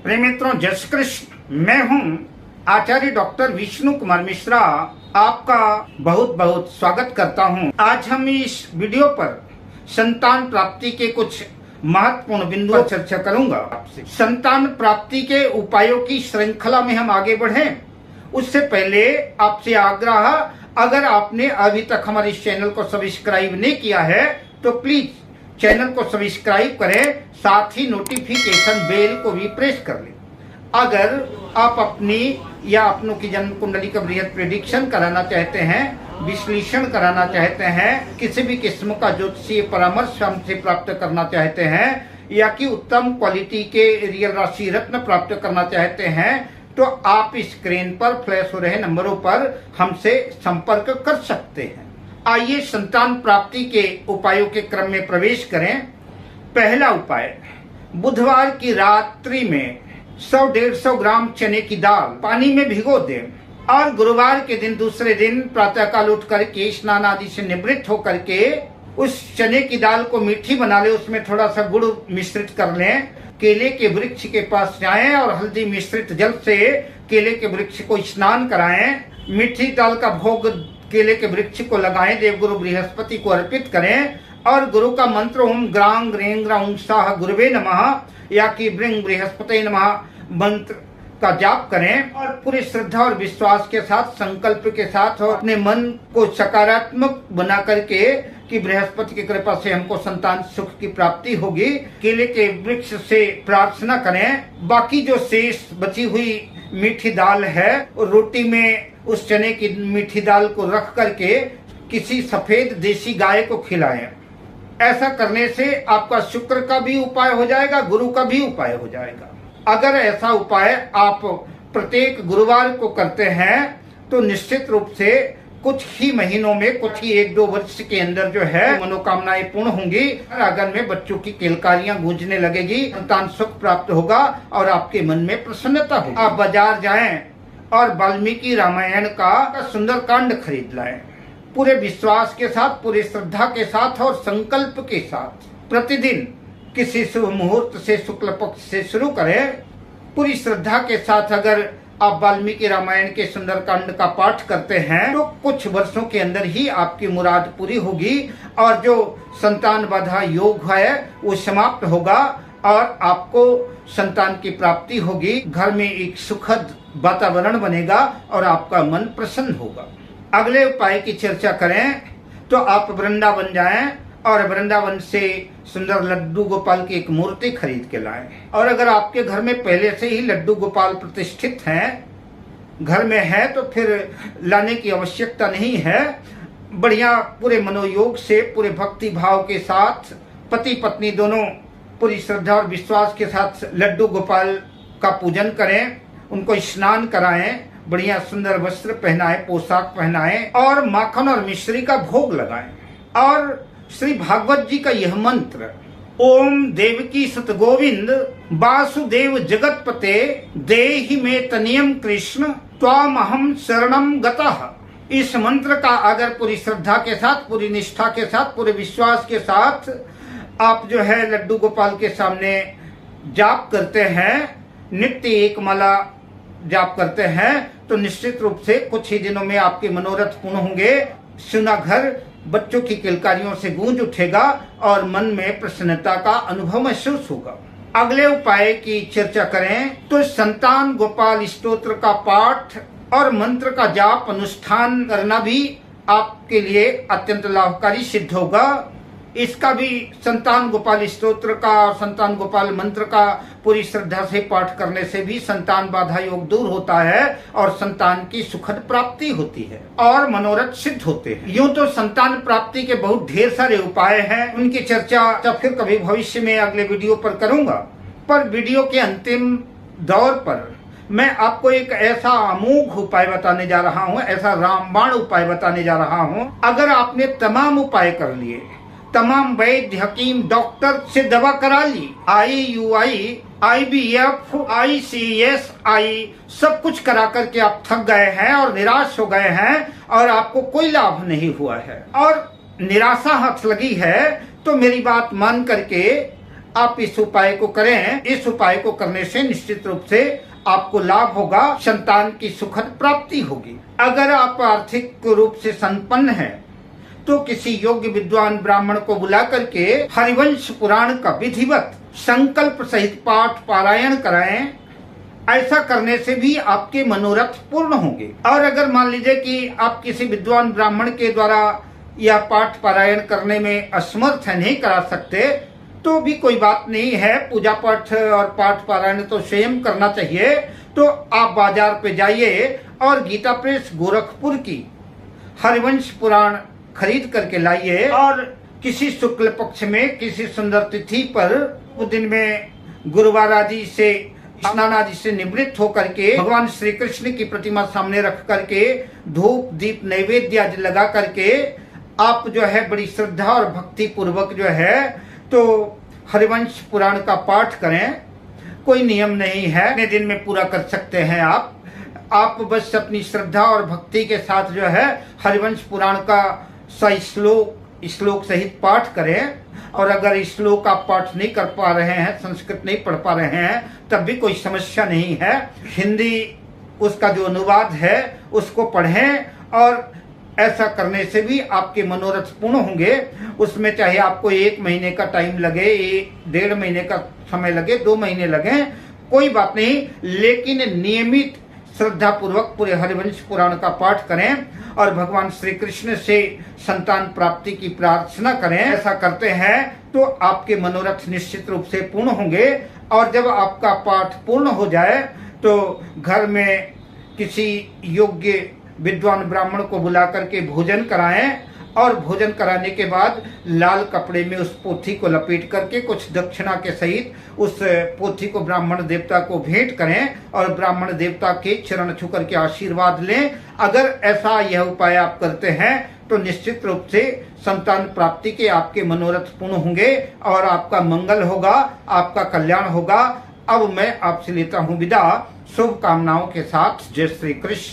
प्रिय मित्रों, जय श्री कृष्ण। मैं हूं आचार्य डॉक्टर विष्णु कुमार मिश्रा, आपका बहुत बहुत स्वागत करता हूं। आज हम इस वीडियो पर संतान प्राप्ति के कुछ महत्वपूर्ण बिंदुओं पर चर्चा करूंगा आपसे। संतान प्राप्ति के उपायों की श्रृंखला में हम आगे बढ़े उससे पहले आपसे आग्रह, अगर आपने अभी तक हमारे इस चैनल को सब्सक्राइब नहीं किया है तो प्लीज चैनल को सब्सक्राइब करें, साथ ही नोटिफिकेशन बेल को भी प्रेस कर लें। अगर आप अपनी या अपनों की जन्म कुंडली का बृहद प्रेडिक्शन कराना चाहते हैं, विश्लेषण कराना चाहते हैं, किसी भी किस्म का ज्योतिषीय परामर्श हमसे प्राप्त करना चाहते हैं या कि उत्तम क्वालिटी के रियल राशि रत्न प्राप्त करना चाहते हैं तो आप स्क्रीन पर फ्लैश हो रहे नंबरों पर हमसे संपर्क कर सकते हैं। आइए संतान प्राप्ति के उपायों के क्रम में प्रवेश करें। पहला उपाय, बुधवार की रात्रि में 100-150 ग्राम चने की दाल पानी में भिगो दें और गुरुवार के दिन दूसरे दिन प्रातःकाल उठ करके स्नान आदि से निवृत्त होकर के उस चने की दाल को मीठी बना ले, उसमें थोड़ा सा गुड़ मिश्रित कर लें, केले के वृक्ष के पास जाएं और हल्दी मिश्रित जल से केले के वृक्ष को स्नान कराएं, मीठी दाल का भोग केले के वृक्ष को लगाएं, देवगुरु बृहस्पति को अर्पित करें और गुरु का मंत्र ओम ग्रांग ग्रेंग ग्रांग साह गुरुवे नमः या कि ब्रिंग बृहस्पति नमः मंत्र का जाप करें और पूरी श्रद्धा और विश्वास के साथ, संकल्प के साथ और अपने मन को सकारात्मक बना करके कि बृहस्पति की कृपा से हमको संतान सुख की प्राप्ति होगी, केले के वृक्ष से प्रार्थना करें। बाकी जो शेष बची हुई मीठी दाल है और रोटी में उस चने की मीठी दाल को रख करके किसी सफेद देसी गाय को खिलाएं। ऐसा करने से आपका शुक्र का भी उपाय हो जाएगा, गुरु का भी उपाय हो जाएगा। अगर ऐसा उपाय आप प्रत्येक गुरुवार को करते हैं तो निश्चित रूप से कुछ ही महीनों में, कुछ ही 1-2 वर्ष के अंदर जो है मनोकामनाएं पूर्ण होंगी। आंगन में बच्चों की किलकारियां गूंजने लगेगी, संतान सुख प्राप्त होगा और आपके मन में प्रसन्नता होगी। आप बाजार जाएं और वाल्मीकि रामायण का सुंदर कांड खरीद लाएं, पूरे विश्वास के साथ, पूरी श्रद्धा के साथ और संकल्प के साथ प्रतिदिन किसी शुभ मुहूर्त से शुक्ल पक्ष से शुरू करें। पूरी श्रद्धा के साथ अगर आप वाल्मीकि रामायण के सुंदर कांड का पाठ करते हैं तो कुछ वर्षों के अंदर ही आपकी मुराद पूरी होगी और जो संतान बाधा योग है वो समाप्त होगा और आपको संतान की प्राप्ति होगी। घर में एक सुखद वातावरण बनेगा और आपका मन प्रसन्न होगा। अगले उपाय की चर्चा करें तो आप वृंदावन जाएं और वृंदावन से सुंदर लड्डू गोपाल की एक मूर्ति खरीद के लाएं। और अगर आपके घर में पहले से ही लड्डू गोपाल प्रतिष्ठित हैं, घर में है, तो फिर लाने की आवश्यकता नहीं है। बढ़िया पूरे मनोयोग से, पूरे भक्ति भाव के साथ पति पत्नी दोनों पूरी श्रद्धा और विश्वास के साथ लड्डू गोपाल का पूजन करें, उनको स्नान कराएं, बढ़िया सुंदर वस्त्र पहनाएं, पोशाक पहनाएं और माखन और मिश्री का भोग लगाएं। और श्री भागवत जी का यह मंत्र, ओम देवकी सत गोविंद वासुदेव जगतपते देहि में तनियम कृष्ण त्वामहम शरणम गतः, इस मंत्र का अगर पूरी श्रद्धा के साथ, पूरी निष्ठा के साथ, पूरे विश्वास के साथ आप जो है लड्डू गोपाल के सामने जाप करते हैं, नित्य एक माला जाप करते हैं तो निश्चित रूप से कुछ ही दिनों में आपके मनोरथ पूर्ण होंगे। सुना घर बच्चों की किलकारियों से गूंज उठेगा और मन में प्रसन्नता का अनुभव महसूस होगा। अगले उपाय की चर्चा करें तो संतान गोपाल स्तोत्र का पाठ और मंत्र का जाप अनुष्ठान करना भी आपके लिए अत्यंत लाभकारी सिद्ध होगा। इसका भी संतान गोपाल स्तोत्र का और संतान गोपाल मंत्र का पूरी श्रद्धा से पाठ करने से भी संतान बाधा योग दूर होता है और संतान की सुखद प्राप्ति होती है और मनोरथ सिद्ध होते हैं। यूं तो संतान प्राप्ति के बहुत ढेर सारे उपाय हैं, उनकी चर्चा फिर कभी भविष्य में अगले वीडियो पर करूंगा। पर वीडियो के अंतिम दौर पर मैं आपको एक ऐसा अमोघ उपाय बताने जा रहा हूँ, ऐसा रामबाण उपाय बताने जा रहा हूँ। अगर आपने तमाम उपाय कर लिए, तमाम वैद्य, हकीम, डॉक्टर से दवा करा ली, IUI, IVF, ICSI सब कुछ करा करके आप थक गए हैं और निराश हो गए हैं और आपको कोई लाभ नहीं हुआ है और निराशा हाथ लगी है, तो मेरी बात मान करके आप इस उपाय को करें। इस उपाय को करने से निश्चित रूप से आपको लाभ होगा, संतान की सुखद प्राप्ति होगी। अगर आप आर्थिक रूप से संपन्न हैं तो किसी योग्य विद्वान ब्राह्मण को बुला करके हरिवंश पुराण का विधिवत संकल्प सहित पाठ पारायण कराएं। ऐसा करने से भी आपके मनोरथ पूर्ण होंगे। और अगर मान लीजिए कि आप किसी विद्वान ब्राह्मण के द्वारा यह पाठ पारायण करने में असमर्थ है, नहीं करा सकते, तो भी कोई बात नहीं है। पूजा पाठ और पाठ पारायण तो स्वयं करना चाहिए। तो आप बाजार पे जाइए और गीता प्रेस गोरखपुर की हरिवंश पुराण खरीद करके लाइए और किसी शुक्ल पक्ष में किसी सुंदर तिथि पर उस दिन में गुरुवार आदि से स्नान आदि से निवृत्त होकर के भगवान श्री कृष्ण की प्रतिमा सामने रख करके धूप दीप नैवेद्य आदि लगा करके आप जो है बड़ी श्रद्धा और भक्ति पूर्वक जो है तो हरिवंश पुराण का पाठ करें। कोई नियम नहीं है, इतने दिन में पूरा कर सकते हैं आप बस अपनी श्रद्धा और भक्ति के साथ जो है हरिवंश पुराण का श्लोक सहित पाठ करें। और अगर श्लोक आप पाठ नहीं कर पा रहे हैं, संस्कृत नहीं पढ़ पा रहे हैं, तब भी कोई समस्या नहीं है। हिंदी उसका जो अनुवाद है उसको पढ़ें और ऐसा करने से भी आपके मनोरथ पूर्ण होंगे। उसमें चाहे आपको 1 महीने का टाइम लगे, 1.5 महीने का समय लगे, 2 महीने लगे, कोई बात नहीं, लेकिन नियमित श्रद्धा पूर्वक पूरे हरिवंश पुराण का पाठ करें और भगवान श्री कृष्ण से संतान प्राप्ति की प्रार्थना करें। ऐसा करते हैं तो आपके मनोरथ निश्चित रूप से पूर्ण होंगे। और जब आपका पाठ पूर्ण हो जाए तो घर में किसी योग्य विद्वान ब्राह्मण को बुला करके भोजन कराएं और भोजन कराने के बाद लाल कपड़े में उस पोथी को लपेट करके कुछ दक्षिणा के सहित उस पोथी को ब्राह्मण देवता को भेंट करें और ब्राह्मण देवता के चरण छू करके आशीर्वाद लें। अगर ऐसा यह उपाय आप करते हैं तो निश्चित रूप से संतान प्राप्ति के आपके मनोरथ पूर्ण होंगे और आपका मंगल होगा, आपका कल्याण होगा। अब मैं आपसे लेता हूँ विदा, शुभकामनाओं के साथ। जय श्री कृष्ण।